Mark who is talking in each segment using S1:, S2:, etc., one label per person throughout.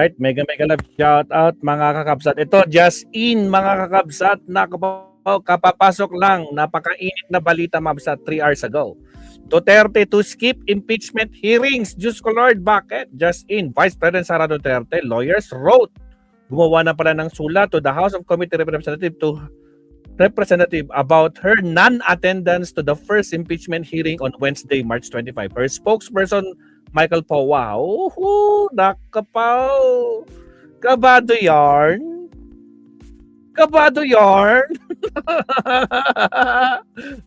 S1: Alright, mega love shout out mga kakabsat. Ito, just in mga kakabsat, kapapasok lang, napakainit na balita mabsat 3 hours ago. Duterte to skip impeachment hearings. Diyos ko Lord, bakit? Just in, Vice President Sara Duterte, lawyers wrote. Gumawa na pala ng sulat to the House of Committee Representative about her non-attendance to the first impeachment hearing on Wednesday, March 25. Her spokesperson, Michael Poe, wow, nakapaw. Kabado yarn. Kabado yarn.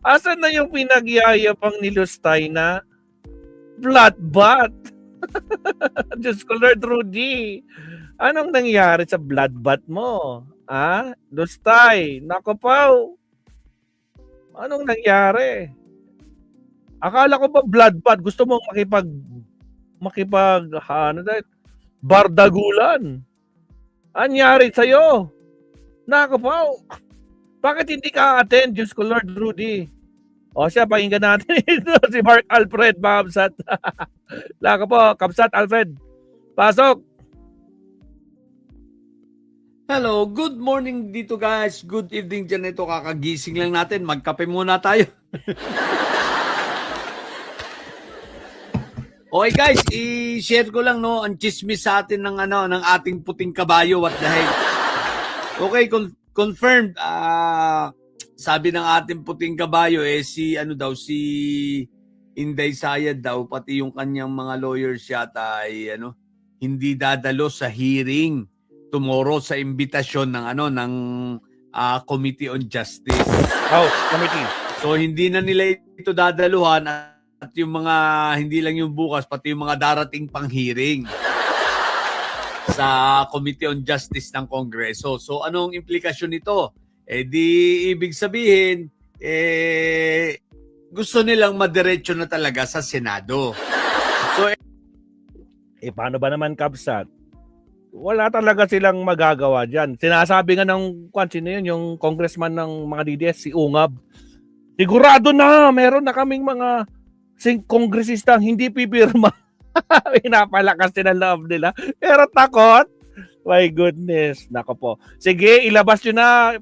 S1: Asan na yung pinagyayapang ni Lustay na bloodbath? Diyos ko Lord Rudy. Anong nangyari sa bloodbath mo? Lustay, nakapaw. Anong nangyari? Akala ko ba bloodbath? Gusto mong bardagulan. Anyari sa'yo? Nakapaw. Bakit hindi ka attend? Diyos ko Lord Rudy. O siya, pakinggan natin ito. Si Mark Alfred, Kabsat. Nakapaw, Kabsat Alfred. Pasok.
S2: Hello, good morning dito guys. Good evening dyan. Ito, kakagising lang natin. Magkape muna tayo. Okay guys, i-share ko lang ang chismis sa atin ng ng ating puting kabayo, what the heck. Okay, confirmed. Sabi ng ating puting kabayo si Inday Sayad daw, pati yung kanyang mga lawyers yata ay hindi dadalo sa hearing tomorrow sa imbitasyon ng Committee on Justice.
S1: Committee.
S2: So hindi na nila ito dadaluhan at yung mga, hindi lang yung bukas, pati yung mga darating pang hearing sa Committee on Justice ng Kongreso. So anong implikasyon nito? Di ibig sabihin, gusto nilang madiretso na talaga sa Senado. So,
S1: paano ba naman, Kabsat? Wala talaga silang magagawa dyan. Sinasabi nga ng sino yun, yung congressman ng mga DDS, si Ungab. Sigurado na, meron na kaming mga kongresistang hindi pipirma. Pinapalakas din ang loob nila. Pero takot. My goodness. Nako po. Sige, ilabas nyo na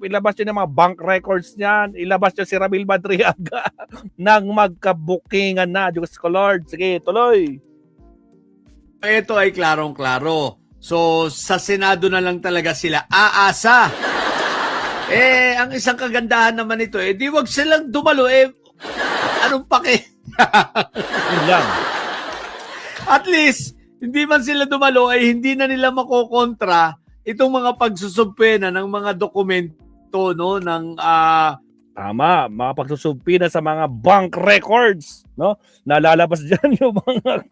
S1: mga bank records niyan. Ilabas nyo si Ramil Madriaga nang magkabukingan na. Diyos ko Lord. Sige, tuloy.
S2: Ito ay klarong-klaro. So, sa Senado na lang talaga sila aasa. Ang isang kagandahan naman ito, di wag silang dumalo. Anong pake?
S1: Yun lang.
S2: At least, hindi man sila dumalo ay hindi na nila makokontra itong mga pagsusubpena ng mga dokumento ng
S1: tama, mga pagsusubpina sa mga bank records, no? Nalalabas diyan yung mga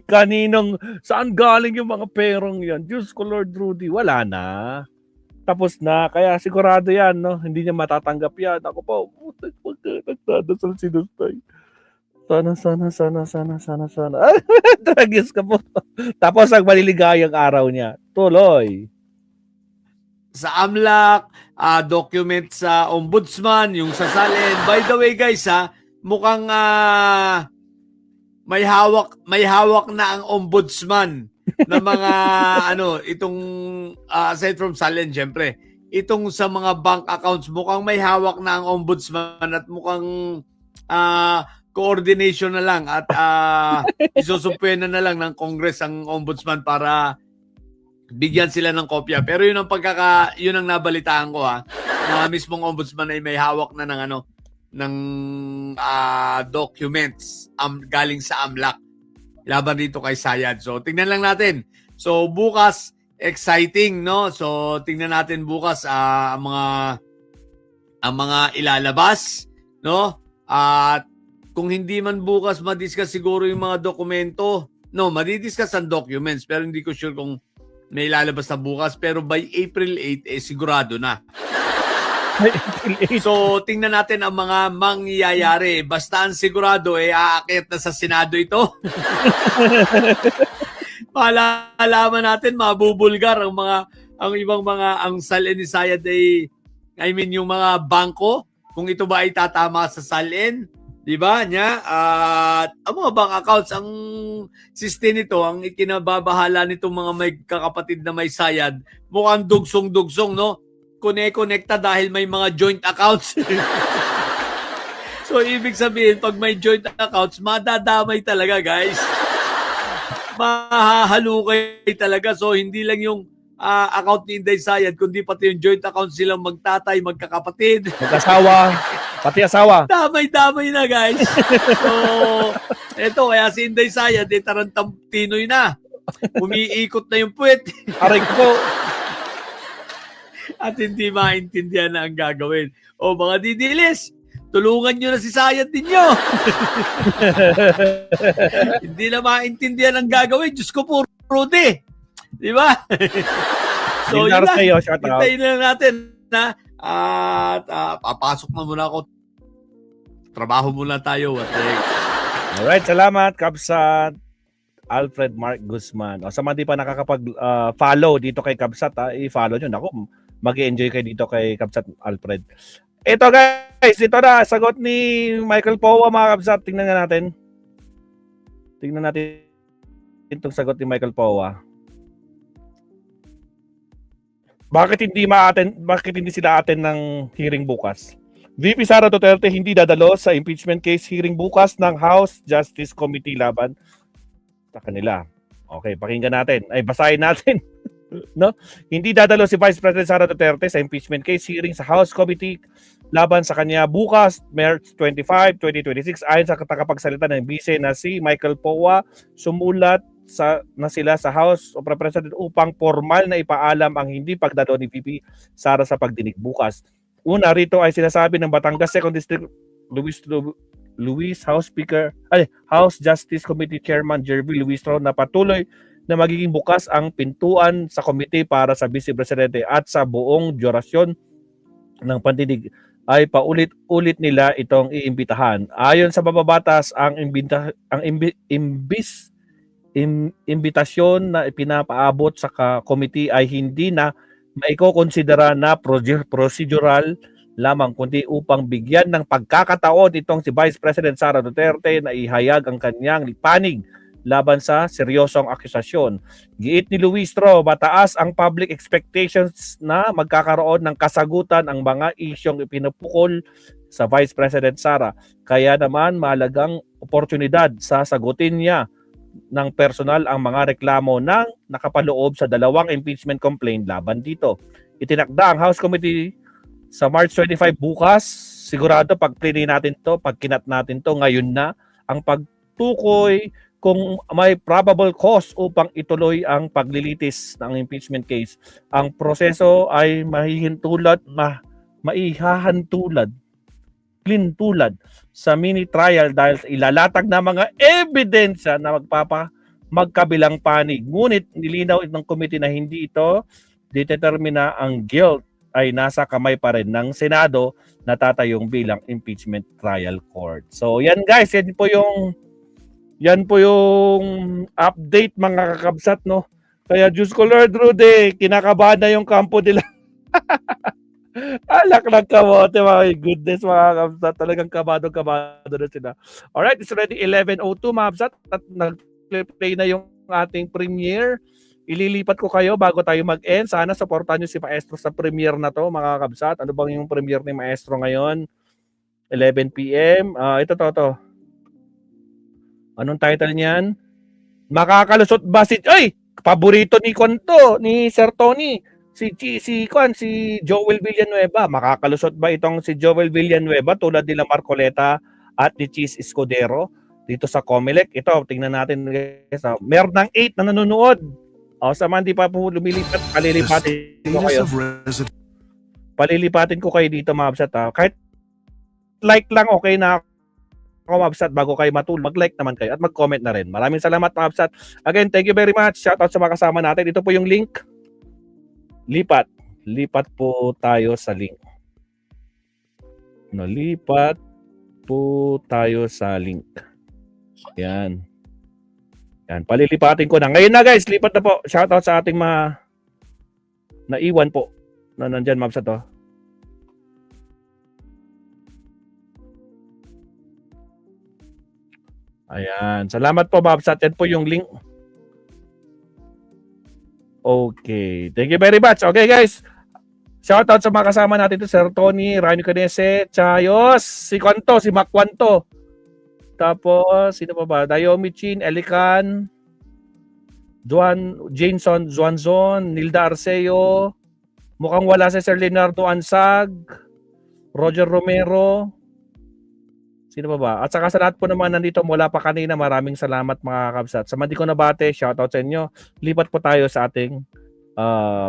S1: kaninong saan galing yung mga perong yan. Diyos ko Lord Rudy, wala na. Tapos na, kaya sigurado yan, no? Hindi niya matatanggap yan. Ako po, nagdadasal si Dustay. Sana. Tragis ka po. Tapos ang maliligayang araw niya. Tuloy.
S2: Sa AMLAC, document sa ombudsman, yung sa SALN. By the way guys, mukhang may hawak na ang ombudsman na mga itong aside from SALN syempre. Itong sa mga bank accounts, mukhang may hawak na ang ombudsman at mukhang coordination na lang at isusumpuyan na lang ng Congress ang ombudsman para bigyan sila ng kopya. Pero yun ang nabalitaan ko na mismong ombudsman ay may hawak na ng documents galing sa AMLAC laban dito kay Sayad. So tingnan lang natin. So bukas exciting, no? So tingnan natin bukas ang mga ilalabas, no? At kung hindi man bukas madiscuss siguro yung mga dokumento. No, madidiscuss ang documents pero hindi ko sure kung may ilalabas na bukas. Pero by April 8, sigurado na. So, tingnan natin ang mga mangyayari. Basta ang sigurado, aakyat na sa Senado ito. Malalaman natin, mabubulgar ang ibang mga, ang SALN ni Sayad yung mga bangko, kung ito ba ay tatama sa SALN, Di ba niya? At ang mga bank accounts, ang system nito, ang ikinababahala nitong mga may kakapatid na may sayad, mukhang dugsong-dugsong, no? Kone-connecta dahil may mga joint accounts. So, ibig sabihin, pag may joint accounts, madadamay talaga, guys. Mahahalukay talaga. So, hindi lang yung account ni Inday Sayad, kundi pati yung joint account silang magtatay, magkakapatid.
S1: Mag-asawa, pati asawa.
S2: Damay-damay na, guys. So, eto, kaya si Inday Sayad, tarantang Tinoy na. Umiikot na yung puwet.
S1: Aray ko.
S2: At hindi maintindihan na ang gagawin. O mga didilis, tulungan nyo na si Sayad ninyo. Hindi na maintindihan ang gagawin. Diyos ko po, Rudy. Di ba? So, yun lang. Hintayin na natin na papasok na muna ako. Trabaho muna tayo.
S1: Alright, salamat, Kabsat Alfred Mark Guzman. O sa mga di pa nakakapag-follow dito kay Kabsat, i-follow nyo. Naku, mag-enjoy kayo dito kay Kabsat Alfred. Ito guys, ito na, sagot ni Michael Powa, mga Kabsat. Tingnan natin. Tingnan natin itong sagot ni Michael Powa. Bakit hindi sila attend ng hearing bukas? VP Sara Duterte hindi dadalo sa impeachment case hearing bukas ng House Justice Committee laban sa kanila. Okay, pakinggan natin. Ay, basahin natin. No? Hindi dadalo si Vice President Sara Duterte sa impeachment case hearing sa House Committee laban sa kanya bukas, March 25, 2026. Ayon sa tagapagsalita ng bise na si Michael Powa, sumulat na sila sa House of Representatives upang formal na ipaalam ang hindi pagdalo ni VP Sara sa pagdinig bukas. Una rito ay sinasabi ng Batangas 2nd District Luis House Justice Committee Chairman Jervy Luistro na patuloy na magiging bukas ang pintuan sa komite para sa Vice Presidente at sa buong durasyon ng pandinig ay paulit-ulit nila itong iimbitahan. Ayon sa mababatas, ang imbitasyon na ipinapaabot sa committee ay hindi na maikokonsidera na procedural lamang kundi upang bigyan ng pagkakataon itong si Vice President Sara Duterte na ihayag ang kanyang panig laban sa seryosong akusasyon. Giit ni Luistro, mataas ang public expectations na magkakaroon ng kasagutan ang mga isyong ipinupukol sa Vice President Sara. Kaya naman mahalagang oportunidad sa sagutin niya ng personal ang mga reklamo ng nakapaloob sa dalawang impeachment complaint laban dito. Itinakda ang House Committee sa March 25 bukas. Sigurado pag play natin to, pag kinat natin to, ngayon na ang pagtukoy kung may probable cause upang ituloy ang paglilitis ng impeachment case. Ang proseso ay tulad sa mini trial dahil ilalatag na mga ebidensya na magkabilang panig. Ngunit nilinaw ng committee na hindi ito determina ang guilt ay nasa kamay pa rin ng Senado na tatayong bilang impeachment trial court. So yan guys, yan po yung update mga kakabsat, no? Kaya Diyos ko Lord Rudy, kinakabahan na yung kampo nila. Alak ng kamote, my goodness mga kabsat. Talagang kabado na sila. Alright, it's already 11:02 mga kabsat. At nag-play na yung ating premiere. Ililipat ko kayo bago tayo mag-end. Sana supportan nyo si Maestro sa premiere na to mga kabsat. Ano bang yung premiere ni Maestro ngayon? 11 p.m. Ito. Anong title niyan? Makakalusot ba si... Ay! Paborito ni Konto, ni Sir Tony. Si Joel Villanueva. Makakalusot ba itong si Joel Villanueva tulad nila Marcoleta at ni Cheese Escudero dito sa Comelec? Ito, tingnan natin. Meron ng 8 na nanonood. Sa mga hindi pa po lumilipat, palilipatin ko kayo dito mga absat. Kahit like lang, okay na ako mga absat. Bago kayo matulog, mag-like naman kayo at mag-comment na rin. Maraming salamat mga absat. Again, thank you very much. Shoutout sa mga kasama natin. Ito po yung link. Lipat po tayo sa link. Lipat po tayo sa link. Yan. Yan, palilipatin ko na. Ngayon na guys, lipat na po. Shoutout sa ating mga naiwan po na nandyan, Mabs, to. Ayan. Salamat po, Babsat. Yan po yung link. Okay. Thank you very much. Okay, guys. Shoutout sa mga kasama natin ito. Sir Tony, Rani Canese, Chayos, si Kwanto, si Mac Kwanto. Tapos, sino pa ba? Dayomi Chin, Elican, Jameson, Zuanzon, Nilda Arceo, mukhang wala si Sir Leonardo Ansag, Roger Romero, sino pa ba? At saka sa lahat po naman nandito mula pa kanina, maraming salamat mga kabsat. Sa mga di ko nabate, shoutout sa inyo. Lipat po tayo sa ating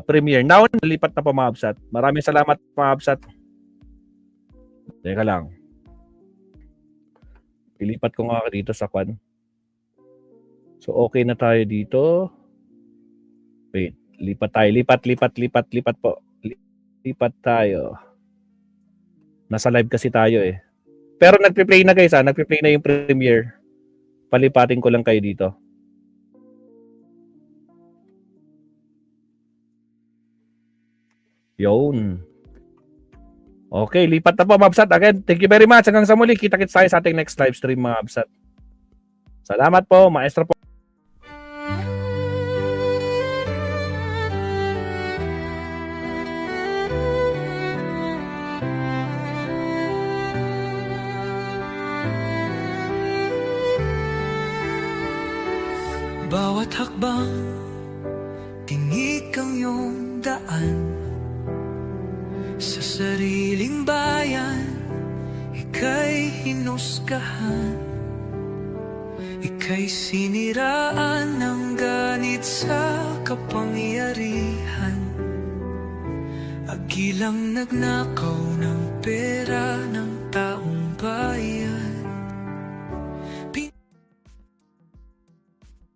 S1: premiere. Now, nalipat na po mga kabsat. Maraming salamat mga kabsat. Teka lang. Ilipat ko nga dito sa kwan. So, okay na tayo dito. Wait, lipat tayo. Lipat po. Lipat tayo. Nasa live kasi tayo eh. Pero nagpe-play na guys ha. Nagpe-play na yung premiere. Palipatin ko lang kayo dito. Yun. Okay, lipat na po mga absat. Again, thank you very much. Hanggang sa muli. Kita-kits tayo sa ating next live stream mga absat. Salamat po, maestro po.
S3: Bawat hakbang, tinik ang iyong daan. Sa sariling bayan, ika'y hinusgahan. Ika'y siniraan ng ganit sa kapangyarihan. Agilang nagnakaw